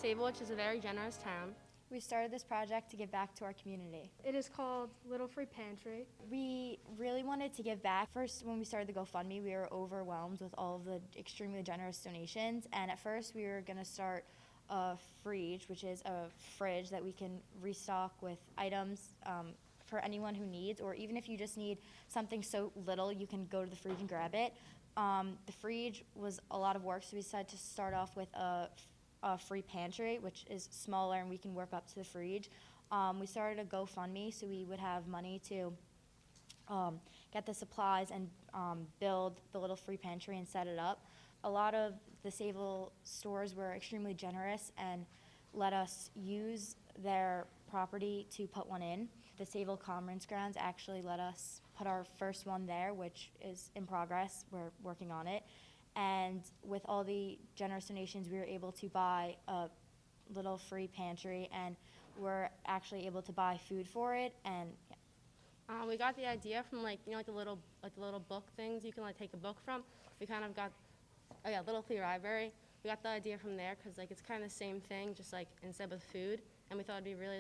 Sayville, which is a very generous town. We started this project to give back to our community. It is called Little Free Pantry. We really wanted to give back. First, when we started the GoFundMe, we were overwhelmed with all of the extremely generous donations. And at first, we were going to start a freedge, which is a fridge that we can restock with items for anyone who needs, or even if you just need something so little, you can go to the fridge and grab it. The fridge was a lot of work, so we decided to start off with a free pantry, which is smaller, and we can work up to the fridge. We started a GoFundMe so we would have money to get the supplies and build the little free pantry and set it up. A lot of the Sayville stores were extremely generous and let us use their property to put one in. The Sayville Conference Grounds actually let us put our first one there, which is in progress. We're working on it. And with all the generous donations, we were able to buy a little free pantry, and we're actually able to buy food for it. And we got the idea from like the little book things you can take a book from. We kind of got Little Free Library. We got the idea from there because it's kind of the same thing, just instead with food. And we thought it'd be really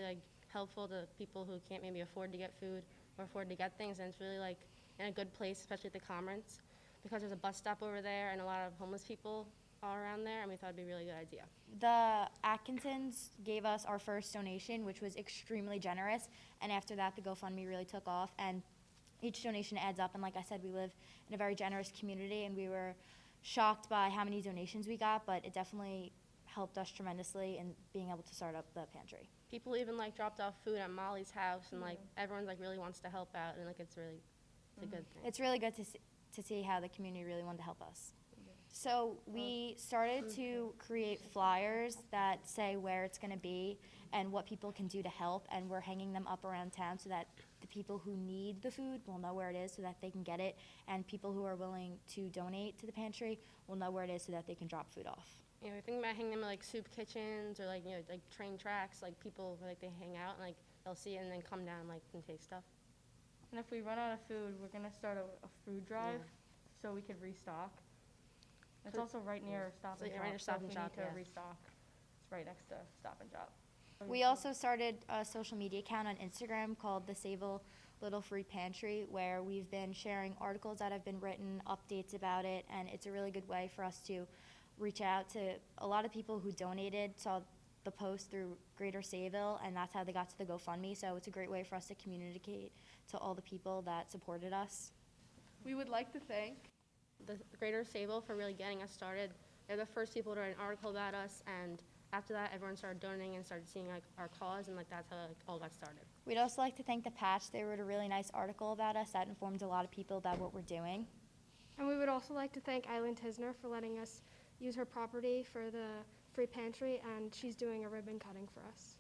helpful to people who can't maybe afford to get food or afford to get things. And it's really in a good place, especially at the conference, because there's a bus stop over there and a lot of homeless people all around there, and we thought it'd be a really good idea. The Atkinsons gave us our first donation, which was extremely generous, and after that the GoFundMe really took off, and each donation adds up, and like I said, we live in a very generous community, and we were shocked by how many donations we got, but it definitely helped us tremendously in being able to start up the pantry. People even dropped off food at Molly's house, and everyone's really wants to help out, and it's a good thing. It's really good to see how the community really wanted to help us. So we started to create flyers that say where it's going to be and what people can do to help, and we're hanging them up around town so that the people who need the food will know where it is so that they can get it, and people who are willing to donate to the pantry will know where it is so that they can drop food off. Yeah, we think about hanging them at soup kitchens or train tracks, people they hang out and they'll see it and then come down and take stuff. And if we run out of food, we're going to start a food drive so we could restock. It's also right near Stop and Shop. Right near Stop and Shop, so if we need to restock, it's right next to Stop and Shop. We also started a social media account on Instagram called the Sayville Little Free Pantry, where we've been sharing articles that have been written, updates about it, and it's a really good way for us to reach out to a lot of people who donated, saw the post through Greater Sayville, and that's how they got to the GoFundMe. So it's a great way for us to communicate to all the people that supported us. We would like to thank the Greater Sayville for really getting us started. They're the first people to write an article about us, and after that, everyone started donating and started seeing our cause, and that's how all got started. We'd also like to thank the Patch. They wrote a really nice article about us that informed a lot of people about what we're doing. And we would also like to thank Eileen Tisner for letting us use her property for the free pantry, and she's doing a ribbon cutting for us.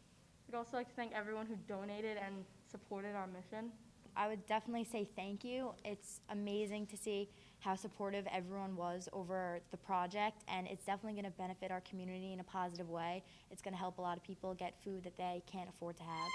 We'd also like to thank everyone who donated and supported our mission. I would definitely say thank you. It's amazing to see how supportive everyone was over the project, and it's definitely going to benefit our community in a positive way. It's going to help a lot of people get food that they can't afford to have.